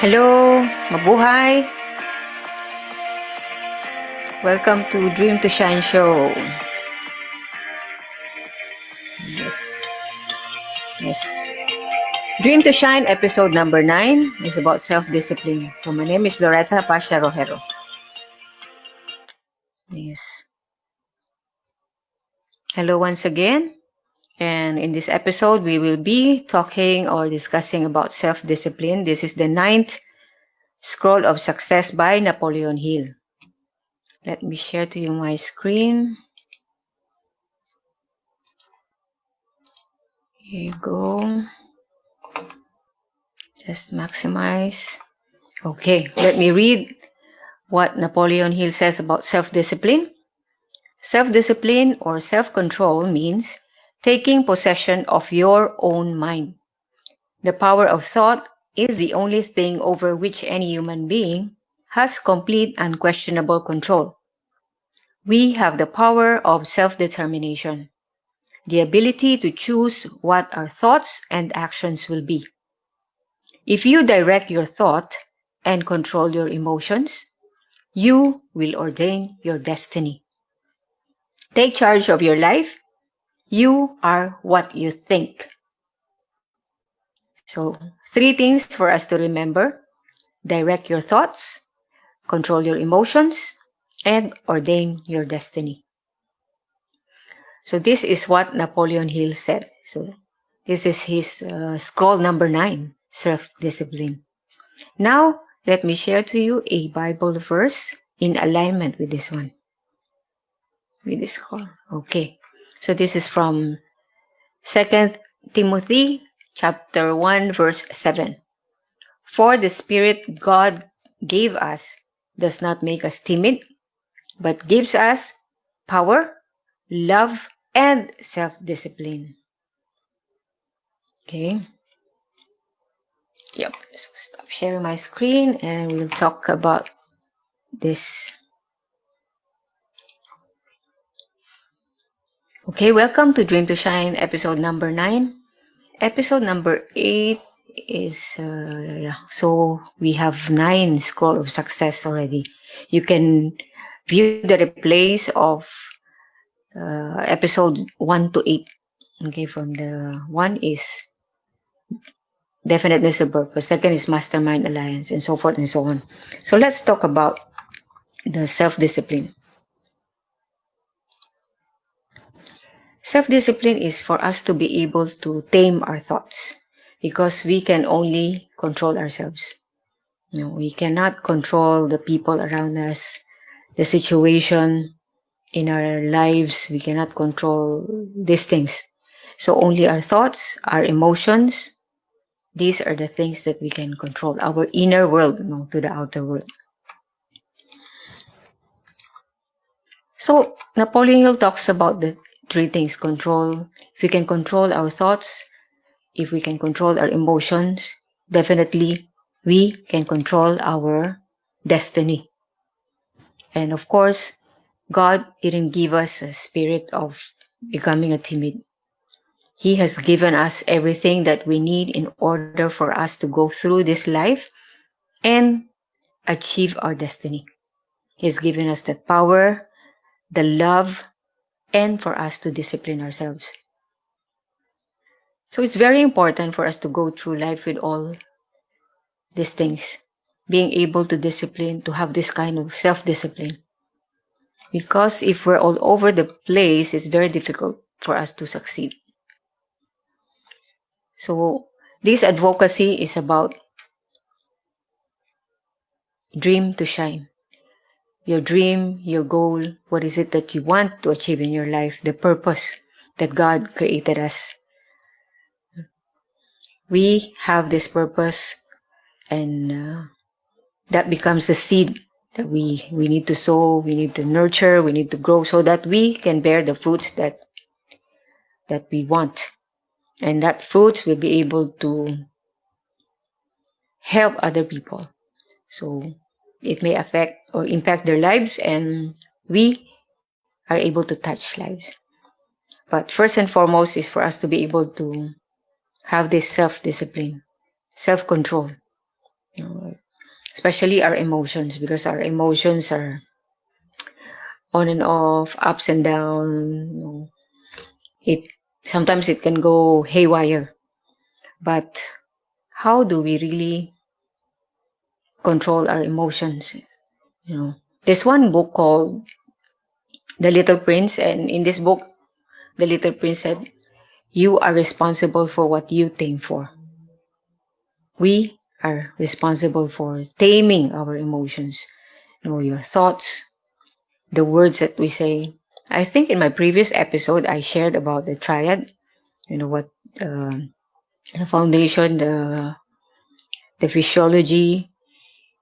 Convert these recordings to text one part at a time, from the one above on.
Hello, mabuhay! Welcome to DreamToShine show. Yes. DreamToShine episode number 9 is about self-discipline. So my name is Loretta Pasha Rojero. Yes. Hello once again. And in this episode, we will be talking or discussing about self-discipline. This is the 9th Scroll of Success by Napoleon Hill. Let me share to you my screen. Here you go. Just maximize. Okay, let me read what Napoleon Hill says about self-discipline. Self-discipline or self-control means taking possession of your own mind. The power of thought is the only thing over which any human being has complete and unquestionable control. We have the power of self-determination, the ability to choose what our thoughts and actions will be. If you direct your thought and control your emotions, you will ordain your destiny. Take charge of your life. You are what you think. So, 3 things for us to remember. Direct your thoughts, control your emotions, and ordain your destiny. So this is what Napoleon Hill said. So this is his scroll number 9, self-discipline. Now, let me share to you a Bible verse in alignment with this one. With this scroll. Okay. So this is from 2 Timothy chapter 1 verse 7. For the Spirit God gave us does not make us timid, but gives us power, love, and self-discipline. Okay. Yep. So stop sharing my screen and we'll talk about this. Okay, welcome to Dream to Shine episode number 9. Episode number 8 is, so we have 9 scroll of success already. You can view the replays of episode 1 to 8. Okay, from the 1 is definiteness of purpose, 2nd is mastermind alliance, and so forth and so on. So let's talk about the self-discipline. Self-discipline is for us to be able to tame our thoughts because we can only control ourselves. We cannot control the people around us, the situation in our lives. We cannot control these things. So only our thoughts, our emotions, these are the things that we can control. Our inner world, to the outer world. So Napoleon Hill talks about the 3 things: control. If we can control our thoughts, if we can control our emotions, definitely we can control our destiny. And of course, God didn't give us a spirit of becoming a timid. He has given us everything that we need in order for us to go through this life and achieve our destiny. He's given us the power, the love, and for us to discipline ourselves. So it's very important for us to go through life with all these things, being able to discipline, to have this kind of self-discipline. Because if we're all over the place, it's very difficult for us to succeed. So this advocacy is about dream to shine. Your dream, your goal, what is it that you want to achieve in your life, the purpose that God created us. We have this purpose, and that becomes the seed that we need to sow, we need to nurture, we need to grow so that we can bear the fruits that we want. And that fruits will be able to help other people. So it may affect or impact their lives, and we are able to touch lives. But first and foremost is for us to be able to have this self-discipline, self-control. especially our emotions, because our emotions are on and off, ups and down. It sometimes it can go haywire. But how do we really control our emotions? There's one book called The Little Prince, and in this book, the Little Prince said, "You are responsible for what you think for." We are responsible for taming our emotions. Your thoughts, the words that we say. I think in my previous episode, I shared about the triad. What the foundation, the physiology,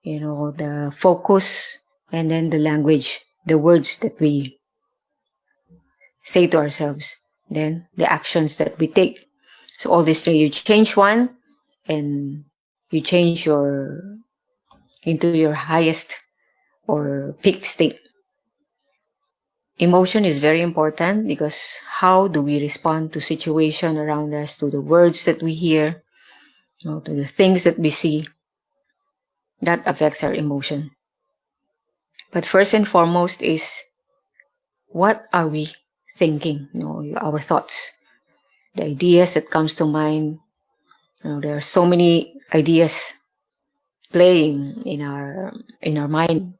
the focus, and then the language, the words that we say to ourselves, then the actions that we take. So all these three, you change one, and you change into your highest or peak state. Emotion is very important because how do we respond to situation around us, to the words that we hear, to the things that we see, that affects our emotion. But first and foremost is, what are we thinking? Our thoughts, the ideas that comes to mind. There are so many ideas playing in our mind.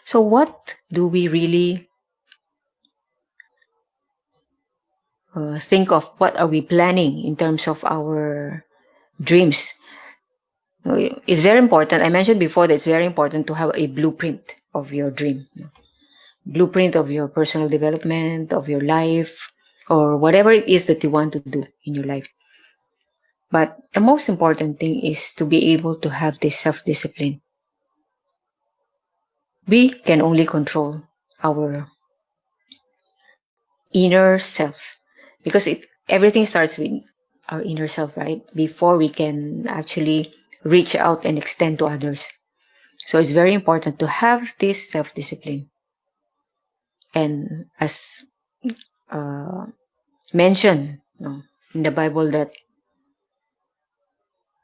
So what do we really think of? What are we planning in terms of our dreams? It's very important. I mentioned before that it's very important to have a blueprint of your dream, blueprint of your personal development, of your life, or whatever it is that you want to do in your life. But the most important thing is to be able to have this self-discipline. We can only control our inner self, because everything starts with our inner self, right? Before we can actually reach out and extend to others. So it's very important to have this self-discipline. And as mentioned in the Bible, that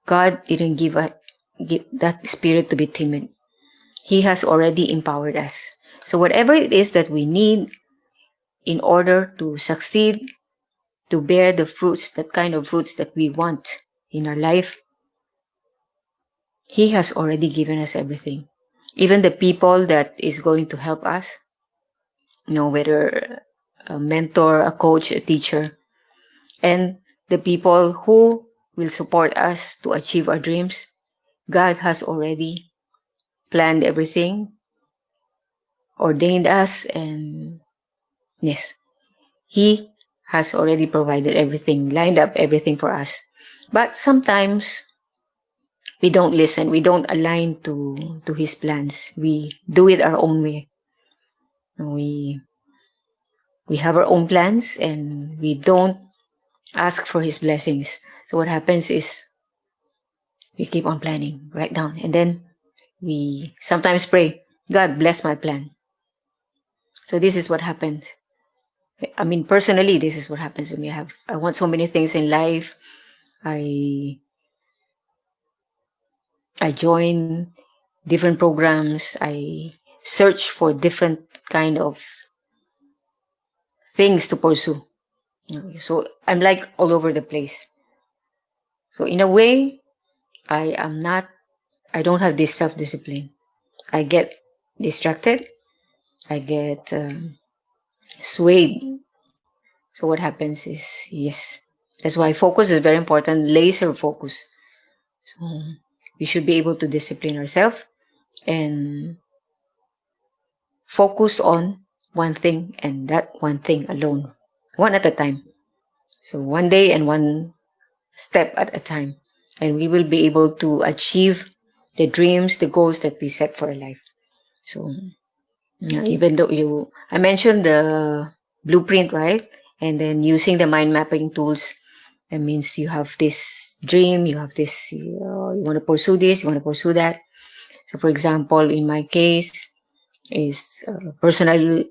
God didn't give that spirit to be timid. He has already empowered us. So whatever it is that we need in order to succeed, to bear the fruits, that kind of fruits that we want in our life, He has already given us everything. Even the people that is going to help us, whether a mentor, a coach, a teacher, and the people who will support us to achieve our dreams, God has already planned everything, ordained us, and yes, He has already provided everything, lined up everything for us. But sometimes we don't listen, we don't align to His plans. We do it our own way. We have our own plans and we don't ask for His blessings. So what happens is we keep on planning right down, and then we sometimes pray, God bless my plan. So this is what happens. I mean, personally, this is what happens to me. I want so many things in life. I join different programs. I search for different kind of things to pursue. So I'm like all over the place. So in a way, I don't have this self-discipline. I get distracted. I get swayed. So what happens is, yes, that's why focus is very important, laser focus. So we should be able to discipline ourselves and focus on one thing, and that one thing alone, one at a time. So one day and one step at a time. And we will be able to achieve the dreams, the goals that we set for our life. So even though I mentioned the blueprint, right? And then using the mind mapping tools, that means you have this dream, you have this, you want to pursue this, you want to pursue that. So for example, in my case is personal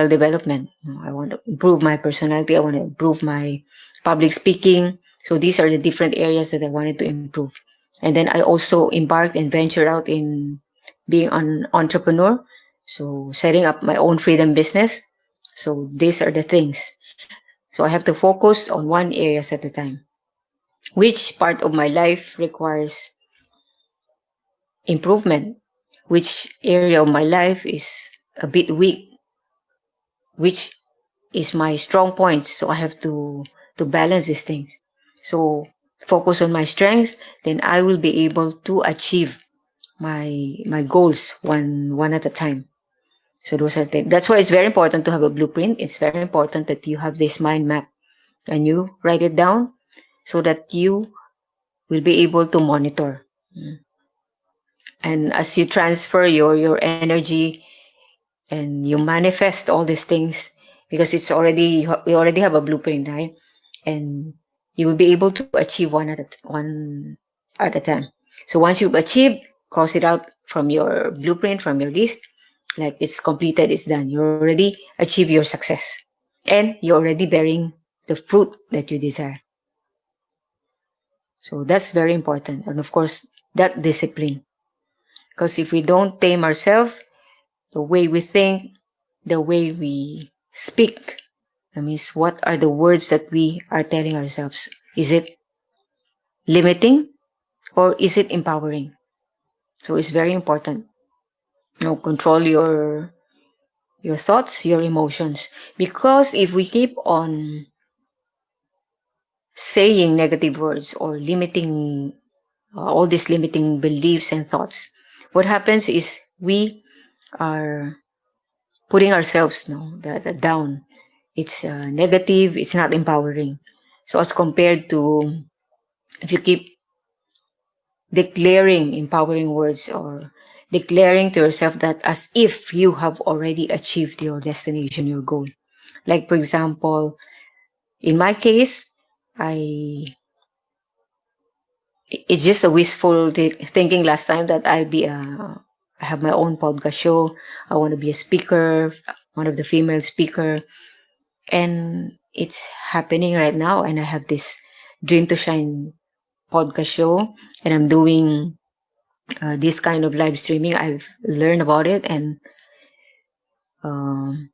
development. I want to improve my personality. I want to improve my public speaking. So these are the different areas that I wanted to improve. And then I also embarked and ventured out in being an entrepreneur. So setting up my own freedom business. So these are the things. So I have to focus on one areas at a time. Which part of my life requires improvement? Which area of my life is a bit weak? Which is my strong point? So I have to balance these things. So focus on my strengths, then I will be able to achieve my goals one at a time. So those are things. That's why it's very important to have a blueprint. It's very important that you have this mind map and you write it down so that you will be able to monitor. And as you transfer your energy and you manifest all these things, because it's already we already have a blueprint, right? And you will be able to achieve one at a time. So once you've achieved, cross it out from your blueprint, from your list, like it's completed, it's done. You already achieve your success, and you're already bearing the fruit that you desire. So that's very important, and of course that discipline, because if we don't tame ourselves, the way we think, the way we speak, that means what are the words that we are telling ourselves? Is it limiting or is it empowering? So it's very important. Control your thoughts, your emotions. Because if we keep on saying negative words or limiting all these limiting beliefs and thoughts, what happens is we are putting ourselves down. It's negative, it's not empowering. So as compared to if you keep declaring empowering words or declaring to yourself that as if you have already achieved your destination, your goal. Like, for example, in my case, it's just a wishful thinking last time that I have my own podcast show. I want to be a speaker, one of the female speaker, and it's happening right now. And I have this Dream to Shine podcast show, and I'm doing this kind of live streaming. I've learned about it, and um,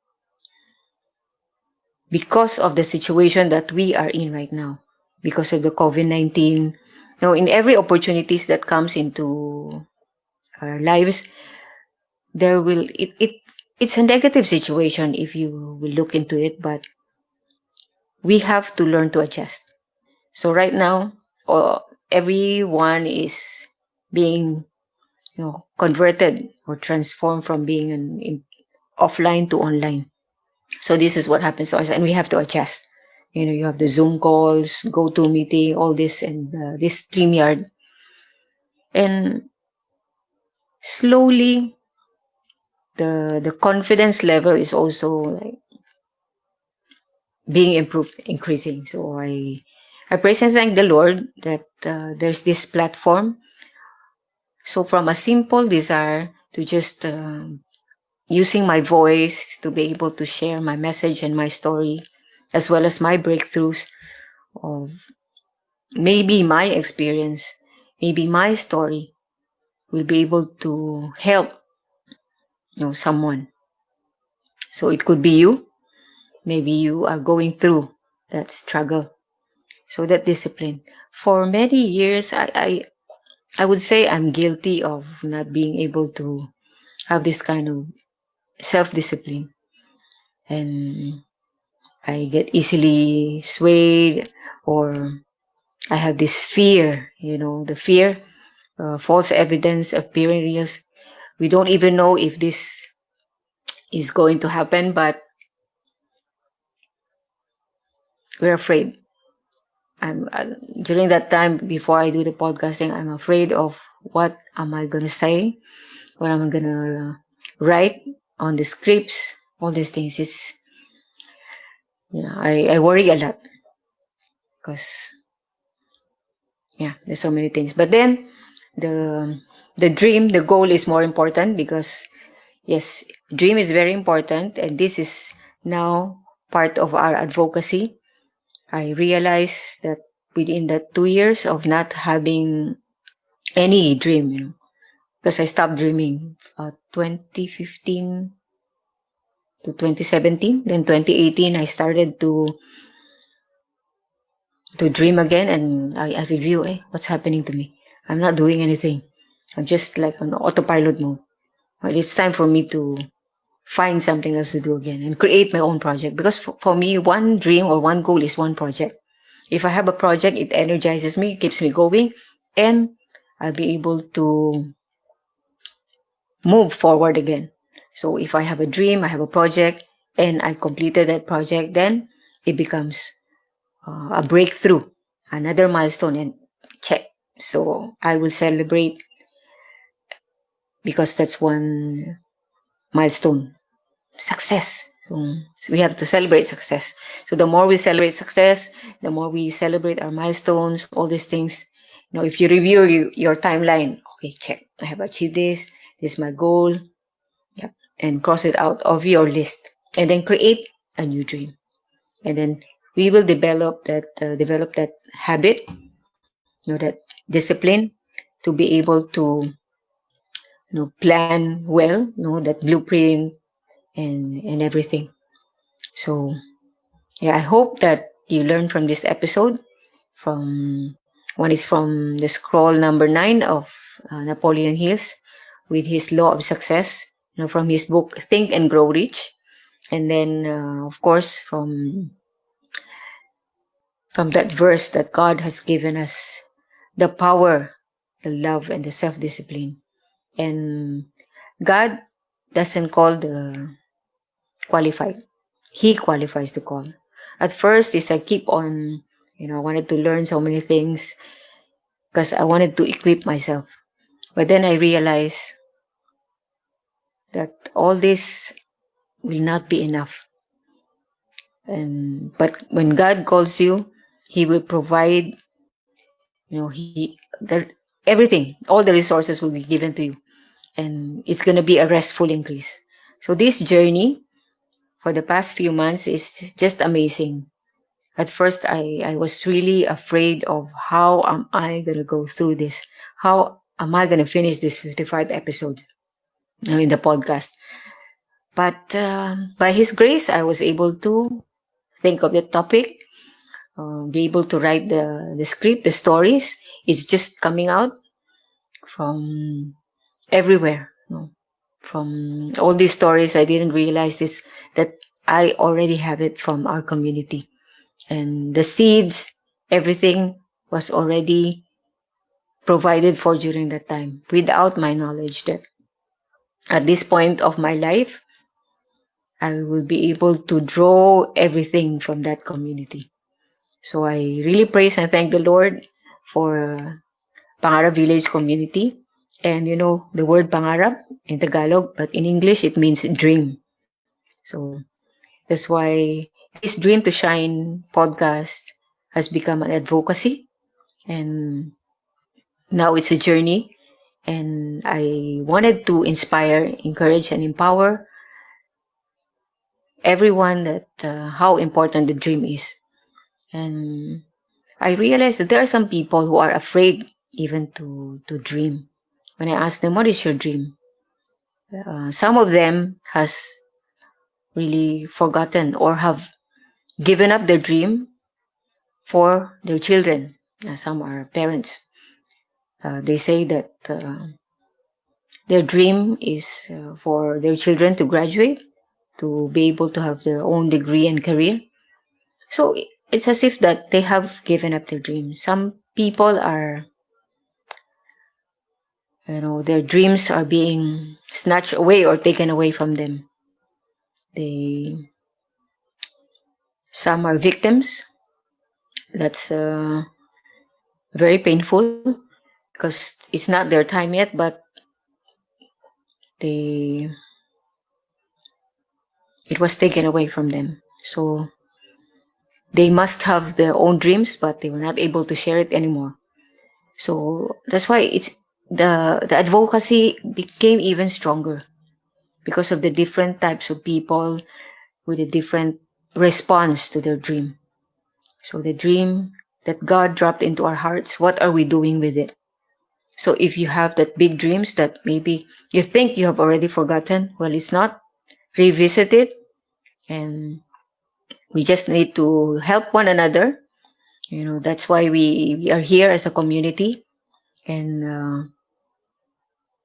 because of the situation that we are in right now, because of the COVID-19, in every opportunities that comes into our lives, there will it's a negative situation if you will look into it, but we have to learn to adjust. So right now, everyone is being converted or transformed from being offline to online. So this is what happens to us, and we have to adjust. You have the Zoom calls, go-to meeting, all this, and this StreamYard, and slowly the confidence level is also like being improved, increasing. So I praise and thank the Lord that there's this platform. So from a simple desire to just using my voice to be able to share my message and my story, as well as my breakthroughs of maybe my experience, maybe my story will be able to help someone. So it could be you. Maybe you are going through that struggle. So that discipline. For many years, I would say I'm guilty of not being able to have this kind of self-discipline. And I get easily swayed, or I have this fear, the fear, false evidence appearing real. We don't even know if this is going to happen, but we're afraid. I'm during that time before I do the podcasting, I'm afraid of what am I gonna say, what am I gonna write on the scripts, all these things. I worry a lot because there's so many things. But then the goal is more important, because yes, dream is very important, and this is now part of our advocacy. I realized that within the 2 years of not having any dream, because I stopped dreaming 2015 to 2017. Then 2018, I started to dream again, and I review, what's happening to me? I'm not doing anything. I'm just like on autopilot mode. But it's time for me to find something else to do again and create my own project. Because for me, one dream or one goal is one project. If I have a project, it energizes me, keeps me going, and I'll be able to move forward again. So if I have a dream, I have a project, and I completed that project, then it becomes a breakthrough, another milestone, and check. So I will celebrate because that's one milestone, success. So we have to celebrate success. So the more we celebrate success, the more we celebrate our milestones, all these things. If you review your timeline, okay, check. I have achieved this. This is my goal. Yep. And cross it out of your list. And then create a new dream. And then we will develop that habit, that discipline to be able to plan well, that blueprint and everything. So yeah, I hope that you learn from this episode. From One is from the scroll number 9 of Napoleon Hill's with his law of success, from his book Think and Grow Rich, and then of course from that verse that God has given us the power, the love, and the self-discipline. And God doesn't call the qualified. He qualifies the call. At first, I keep on, I wanted to learn so many things because I wanted to equip myself. But then I realized that all this will not be enough. But when God calls you, He will provide, everything, all the resources will be given to you. And it's going to be a restful increase. So this journey for the past few months is just amazing. At first, I was really afraid of how am I going to go through this? How am I going to finish this 55 episode in the podcast? But by His grace, I was able to think of the topic, be able to write the script, the stories. It's just coming out from everywhere. From all these stories, I didn't realize that I already have it from our community. And the seeds, everything was already provided for during that time without my knowledge that at this point of my life, I will be able to draw everything from that community. So I really praise and thank the Lord for Pangarap Village community. And the word Pangarap in Tagalog, but in English, it means dream. So that's why this Dream to Shine podcast has become an advocacy. And now it's a journey. And I wanted to inspire, encourage, and empower everyone that how important the dream is. And I realized that there are some people who are afraid even to dream. When I ask them, what is your dream? Some of them has really forgotten or have given up their dream for their children. Some are parents. They say that their dream is for their children to graduate, to be able to have their own degree and career. So it's as if that they have given up their dreams. Some people are, their dreams are being snatched away or taken away from them. Some are victims. That's very painful because it's not their time yet, but it was taken away from them. So they must have their own dreams, but they were not able to share it anymore. So that's why the advocacy became even stronger because of the different types of people with a different response to their dream. So the dream that God dropped into our hearts, what are we doing with it? So if you have that big dreams that maybe you think you have already forgotten, well, it's not. Revisit it, and we just need to help one another. That's why we are here as a community, and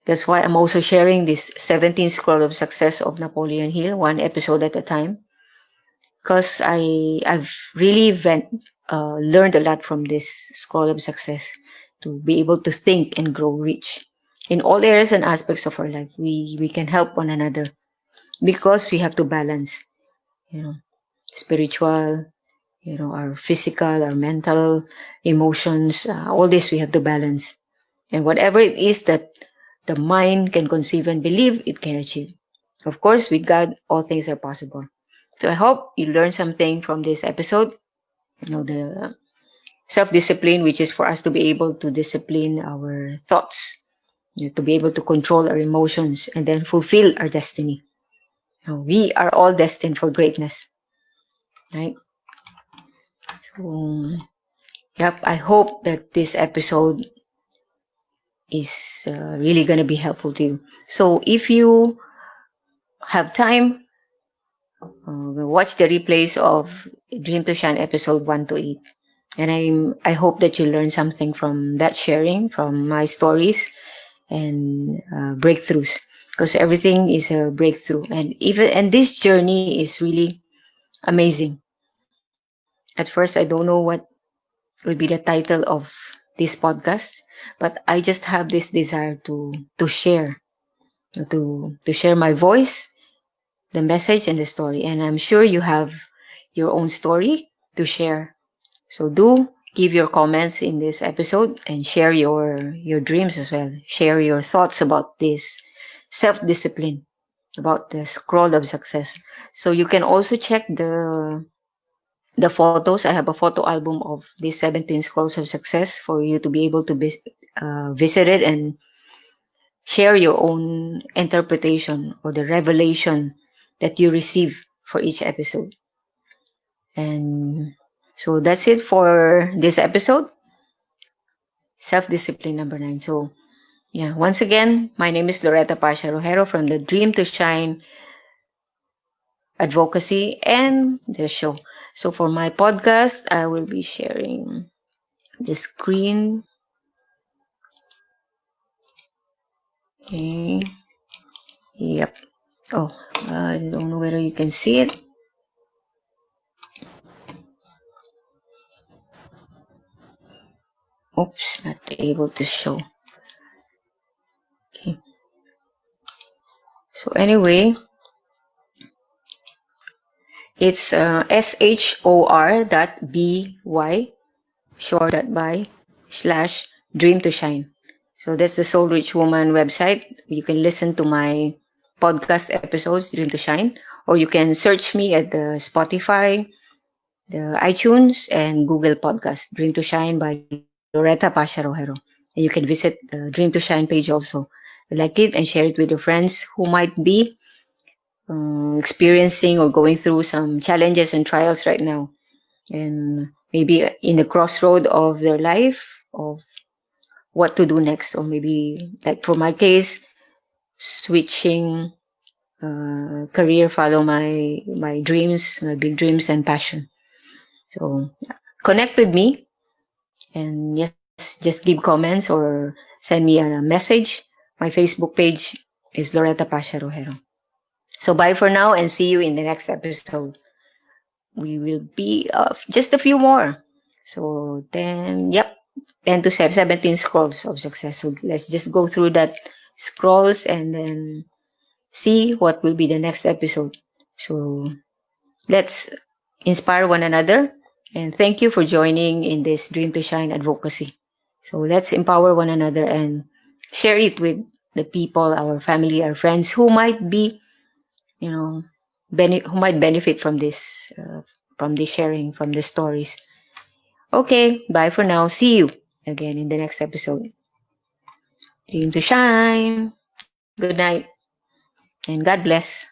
that's why I'm also sharing this 17 Scroll of Success of Napoleon Hill, one episode at a time, because I've really learned a lot from this Scroll of Success to be able to think and grow rich in all areas and aspects of our life. We can help one another because we have to balance, spiritual, our physical, our mental, emotions, all this we have to balance. And whatever it is that the mind can conceive and believe, it can achieve. Of course, with God, all things are possible. So I hope you learned something from this episode. The self-discipline, which is for us to be able to discipline our thoughts, to be able to control our emotions and then fulfill our destiny. We are all destined for greatness, right? So, yep, I hope that this episode is really going to be helpful to you. So if you have time, watch the replays of Dream to Shine episode 1 to 8. And I hope that you learn something from that sharing, from my stories and breakthroughs, because everything is a breakthrough. And this journey is really amazing. At first, I don't know what will be the title of this podcast, but I just have this desire to share, to share my voice, the message, and the story. And I'm sure you have your own story to share. So do give your comments in this episode and share your dreams as well. Share your thoughts about this self-discipline, about the scroll of success. So you can also check the photos. I have a photo album of these 17 scrolls of success for you to be able to visit it and share your own interpretation or the revelation that you receive for each episode. And so that's it for this episode, self-discipline number 9. So yeah, once again, my name is Loretta Pasha Rojero from the Dream to Shine advocacy and the show. So for my podcast, I will be sharing the screen. Okay. Yep. Oh, I don't know whether you can see it. Oops, not able to show. Okay. So anyway, it's shor.by shore.by/dream to shine. So that's the Soul Rich Woman website. You can listen to my podcast episodes, Dream to Shine, or you can search me at the Spotify, the iTunes, and Google Podcast, Dream to Shine by Loretta Pasha Rojero. And you can visit the Dream to Shine page also. Like it and share it with your friends who might be experiencing or going through some challenges and trials right now. And maybe in the crossroad of their life, of what to do next, or maybe like for my case, switching career, follow my dreams, my big dreams and passion. So connect with me, and yes, just give comments or send me a message. My Facebook page is Loretta Pasha Rojero. So bye for now and see you in the next episode. We will be just a few more. So 10, yep, 10 to 17 scrolls of success. So let's just go through that scrolls and then see what will be the next episode. So let's inspire one another. And thank you for joining in this Dream to Shine advocacy. So let's empower one another and share it with the people, our family, our friends who might be, who might benefit from this sharing, from the stories. Okay, bye for now. See you again in the next episode. Dream to Shine. Good night and God bless.